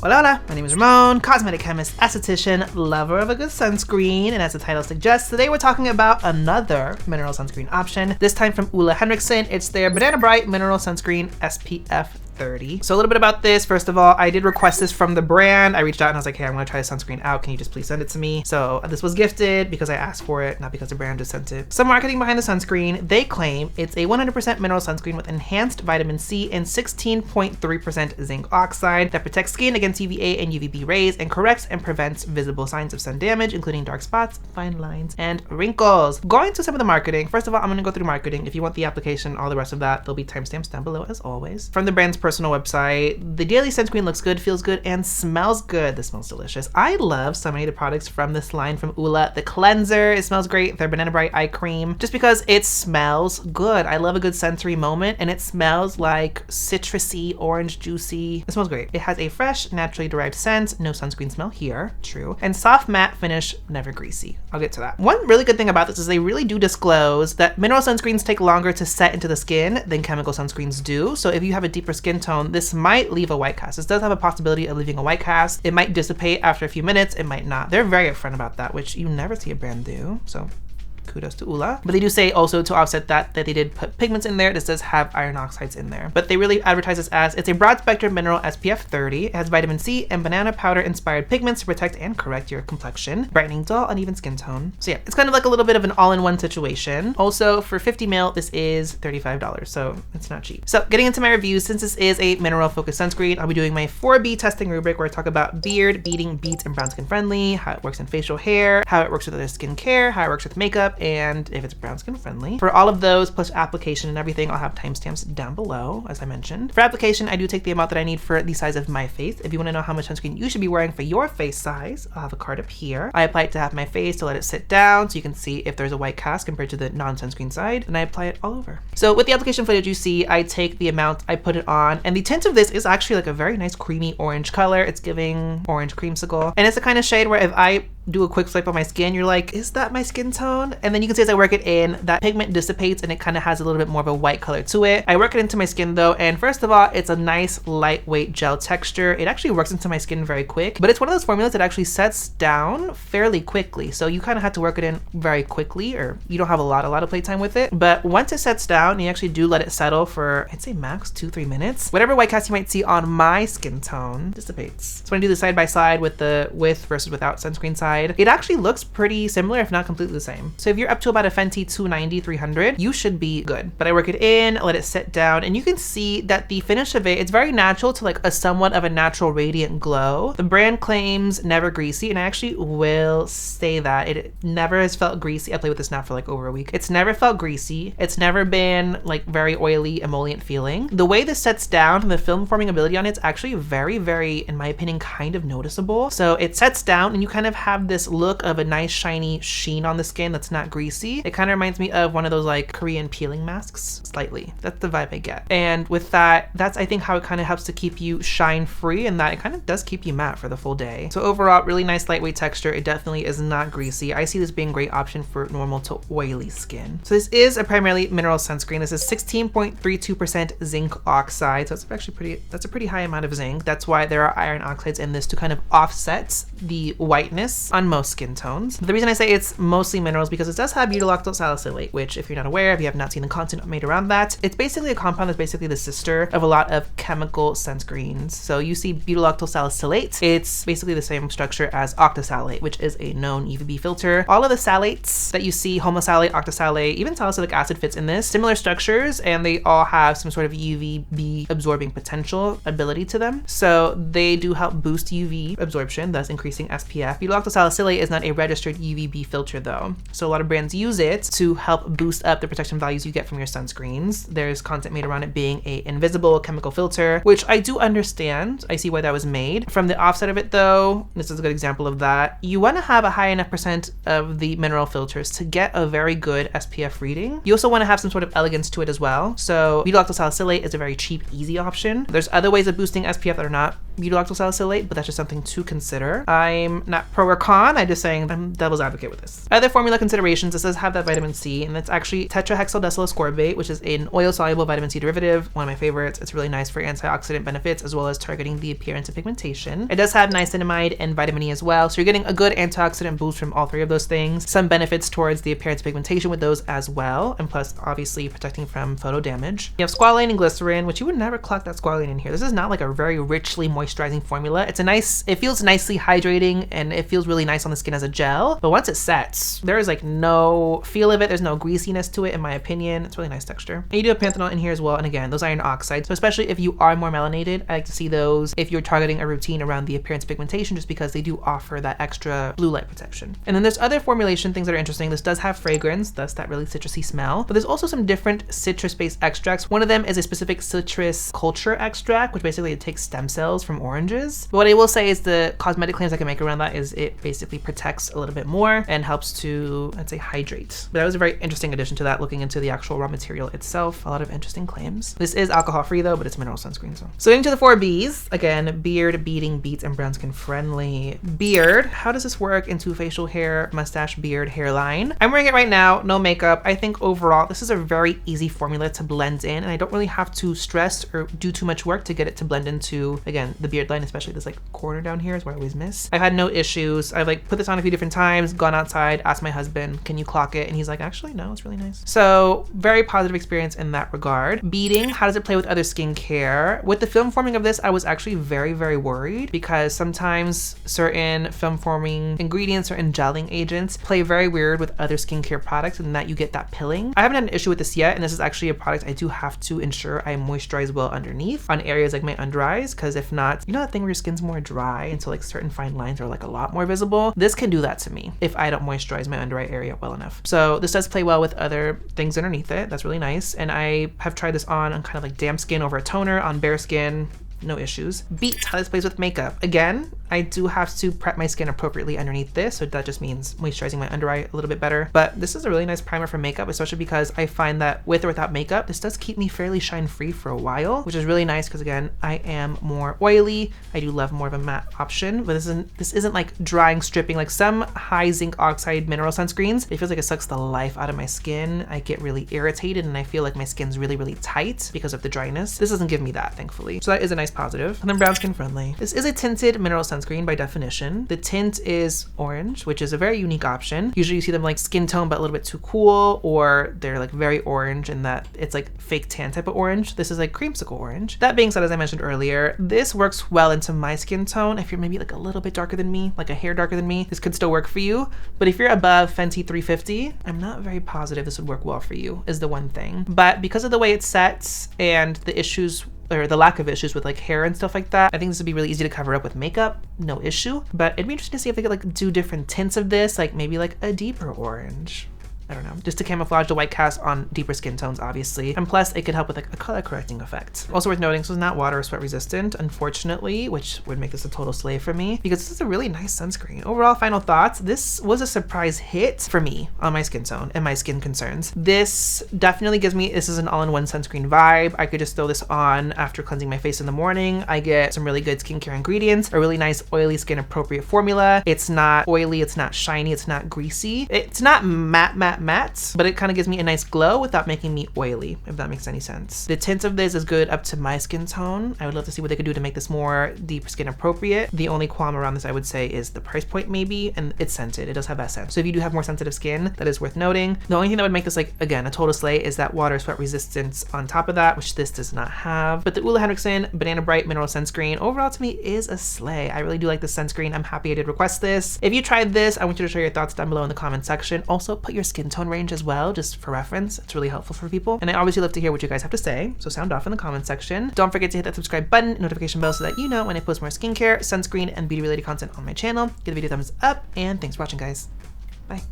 Hola, hola, my name is Ramon, cosmetic chemist, esthetician, lover of a good sunscreen, and as the title suggests, today we're talking about another mineral sunscreen option, this time from OLEHENRIKSEN. It's their Banana Bright Mineral Sunscreen SPF 30. So a little bit about this. First of all, I did request this from the brand. I reached out and I was like, hey, I'm gonna try this sunscreen out. Can you just please send it to me? So this was gifted because I asked for it, not because the brand just sent it. Some marketing behind the sunscreen. They claim it's a 100% mineral sunscreen with enhanced vitamin C and 16.3% zinc oxide that protects skin against UVA and UVB rays and corrects and prevents visible signs of sun damage, including dark spots, fine lines, and wrinkles. Going to some of the marketing. First of all, I'm gonna go through marketing. If you want the application, all the rest of that, there'll be timestamps down below as always. From the brand's personal website, the daily sunscreen looks good, feels good, and smells good. This smells delicious. I love so many of the products from this line from Ula. The cleanser, it smells great. Their Banana Bright eye cream, just because it smells good. I love a good sensory moment, and it smells like citrusy, orange juicy. It smells great. It has a fresh, naturally derived scent. No sunscreen smell here, true. And soft matte finish, never greasy. I'll get to that. One really good thing about this is they really do disclose that mineral sunscreens take longer to set into the skin than chemical sunscreens do. So if you have a deeper skin tone, this might leave a white cast. This does have a possibility of leaving a white cast. It might dissipate after a few minutes, it might not. They're very upfront about that, which you never see a brand do. So kudos to Ula. But they do say also to offset that they did put pigments in there. This does have iron oxides in there. But they really advertise this as it's a broad spectrum mineral SPF 30. It has vitamin C and banana powder inspired pigments to protect and correct your complexion, brightening dull, uneven skin tone. So yeah, it's kind of like a little bit of an all-in-one situation. Also for 50 ml, this is $35, so it's not cheap. So getting into my reviews, since this is a mineral focused sunscreen, I'll be doing my 4B testing rubric where I talk about beard, beading, beads, and brown skin friendly, how it works in facial hair, how it works with other skincare, how it works with makeup, and if it's brown skin friendly. For all of those, plus application and everything, I'll have timestamps down below, as I mentioned. For application, I do take the amount that I need for the size of my face. If you want to know how much sunscreen you should be wearing for your face size, I'll have a card up here. I apply it to half my face to let it sit down so you can see if there's a white cast compared to the non-sunscreen side, and I apply it all over. So with the application footage you see, I take the amount, I put it on, and the tint of this is actually like a very nice creamy orange color. It's giving orange creamsicle, and it's the kind of shade where if I do a quick swipe on my skin, you're like, is that my skin tone? And then you can see as I work it in, that pigment dissipates and it kind of has a little bit more of a white color to it. I work it into my skin though, and first of all, it's a nice lightweight gel texture. It actually works into my skin very quick, but it's one of those formulas that actually sets down fairly quickly. So you kind of have to work it in very quickly, or you don't have a lot of playtime with it. But once it sets down, you actually do let it settle for, I'd say max 2-3 minutes. Whatever white cast you might see on my skin tone dissipates. So when I do the side by side with the with versus without sunscreen side, it actually looks pretty similar, if not completely the same. So if you're up to about a Fenty 290, 300, you should be good. But I work it in, let it sit down, and you can see that the finish of it, it's very natural to like a somewhat of a natural radiant glow. The brand claims never greasy, and I actually will say that it never has felt greasy. I played with this now for like over a week. It's never felt greasy. It's never been like very oily, emollient feeling. The way this sets down and the film forming ability on it's actually very, very, in my opinion, kind of noticeable. So it sets down and you kind of have this look of a nice shiny sheen on the skin that's not greasy. It kind of reminds me of one of those like Korean peeling masks, slightly. That's the vibe I get. And with that, that's I think how it kind of helps to keep you shine free, and that it kind of does keep you matte for the full day. So overall, really nice lightweight texture. It definitely is not greasy. I see this being a great option for normal to oily skin. So this is a primarily mineral sunscreen. This is 16.32% zinc oxide. So it's actually that's a pretty high amount of zinc. That's why there are iron oxides in this to kind of offset the whiteness on most skin tones. But the reason I say it's mostly minerals because it does have butylactyl salicylate, which if you're not aware, if you have not seen the content made around that, it's basically a compound that's basically the sister of a lot of chemical sunscreens. So you see butylactyl salicylate, it's basically the same structure as octasalate, which is a known UVB filter. All of the salates that you see, homosalate, octasalate, even salicylic acid fits in this, similar structures, and they all have some sort of UVB absorbing potential ability to them. So they do help boost UV absorption, thus increasing SPF. Butylactyl salicylate is not a registered UVB filter though. So a lot of brands use it to help boost up the protection values you get from your sunscreens. There's content made around it being a invisible chemical filter, which I do understand. I see why that was made. From the offset of it though, this is a good example of that. You want to have a high enough percent of the mineral filters to get a very good SPF reading. You also want to have some sort of elegance to it as well. So butylactyl salicylate is a very cheap, easy option. There's other ways of boosting SPF that are not butylactyl salicylate, but that's just something to consider. I'm not pro or con con. I'm just saying I'm devil's advocate with this. Other formula considerations, this does have that vitamin C, and it's actually tetrahexyldecyl-ascorbate, which is an oil-soluble vitamin C derivative, one of my favorites. It's really nice for antioxidant benefits as well as targeting the appearance of pigmentation. It does have niacinamide and vitamin E as well, so you're getting a good antioxidant boost from all three of those things. Some benefits towards the appearance of pigmentation with those as well, and plus obviously protecting from photo damage. You have squalane and glycerin, which you would never clock that squalane in here. This is not like a very richly moisturizing formula. It feels nicely hydrating and it feels really nice on the skin as a gel, but once it sets, there is like no feel of it. There's no greasiness to it in my opinion. It's really nice texture. And you do have panthenol in here as well, and again, those iron oxides. So especially if you are more melanated, I like to see those if you're targeting a routine around the appearance of pigmentation, just because they do offer that extra blue light protection. And then there's other formulation things that are interesting. This does have fragrance, thus that really citrusy smell, but there's also some different citrus-based extracts. One of them is a specific citrus culture extract, which basically it takes stem cells from oranges. But what I will say is the cosmetic claims I can make around that is it basically protects a little bit more and helps to, I'd say, hydrate. But that was a very interesting addition to that, looking into the actual raw material itself. A lot of interesting claims. This is alcohol-free though, but it's mineral sunscreen. So into the 4 Bs, again, beard, beading, beats, and brown skin friendly. Beard, how does this work into facial hair, mustache, beard, hairline? I'm wearing it right now, no makeup. I think overall, this is a very easy formula to blend in, and I don't really have to stress or do too much work to get it to blend into, again, the beard line, especially this like corner down here is where I always miss. I've had no issues. I've like put this on a few different times, gone outside, asked my husband, can you clock it? And he's like, actually, no, it's really nice. So very positive experience in that regard. Beading, how does it play with other skincare? With the film forming of this, I was actually very, very worried because sometimes certain film forming ingredients or gelling agents play very weird with other skincare products, and that you get that pilling. I haven't had an issue with this yet, and this is actually a product I do have to ensure I moisturize well underneath on areas like my under eyes, because if not, you know that thing where your skin's more dry until like certain fine lines are like a lot more visible? This can do that to me if I don't moisturize my under eye area well enough. So this does play well with other things underneath it. That's really nice. And I have tried this on kind of like damp skin over a toner, on bare skin, no issues. Beat, how this plays with makeup. Again, I do have to prep my skin appropriately underneath this, so that just means moisturizing my under eye a little bit better. But this is a really nice primer for makeup, especially because I find that with or without makeup, this does keep me fairly shine free for a while, which is really nice because again, I am more oily. I do love more of a matte option, but this isn't like drying, stripping. Like some high zinc oxide mineral sunscreens, it feels like it sucks the life out of my skin. I get really irritated and I feel like my skin's really, really tight because of the dryness. This doesn't give me that, thankfully. So that is a nice positive. And then brown skin friendly. This is a tinted mineral sunscreen by definition. The tint is orange, which is a very unique option. Usually you see them like skin tone but a little bit too cool, or they're like very orange in that it's like fake tan type of orange. This is like creamsicle orange. That being said, as I mentioned earlier, this works well into my skin tone. If you're maybe like a little bit darker than me, like a hair darker than me, this could still work for you. But if you're above Fenty 350, I'm not very positive this would work well for you, is the one thing. But because of the way it sets and the issues or the lack of issues with like hair and stuff like that, I think this would be really easy to cover up with makeup, no issue. But it'd be interesting to see if they could like do different tints of this, like maybe like a deeper orange. I don't know, just to camouflage the white cast on deeper skin tones, obviously. And plus, it could help with like a color correcting effect. Also worth noting, this is not water or sweat resistant, unfortunately, which would make this a total slave for me because this is a really nice sunscreen. Overall, final thoughts, this was a surprise hit for me on my skin tone and my skin concerns. This definitely gives me, this is an all-in-one sunscreen vibe. I could just throw this on after cleansing my face in the morning. I get some really good skincare ingredients, a really nice oily skin appropriate formula. It's not oily, it's not shiny, it's not greasy. It's not matte, but it kind of gives me a nice glow without making me oily, if that makes any sense. The tint of this is good up to my skin tone. I would love to see what they could do to make this more deep skin appropriate. The only qualm around this I would say is the price point maybe, and it's scented. It does have that scent. So if you do have more sensitive skin, that is worth noting. The only thing that would make this like, again, a total slay is that water sweat resistance on top of that, which this does not have. But the OLEHENRIKSEN Banana Bright Mineral Sunscreen overall to me is a slay. I really do like this sunscreen. I'm happy I did request this. If you tried this, I want you to share your thoughts down below in the comment section. Also put your skin tone range as well, just for reference. It's really helpful for people. And I obviously love to hear what you guys have to say, so sound off in the comment section. Don't forget to hit that subscribe button, notification bell, so that you know when I post more skincare, sunscreen, and beauty related content on my channel. Give the video a thumbs up, and thanks for watching, guys. Bye.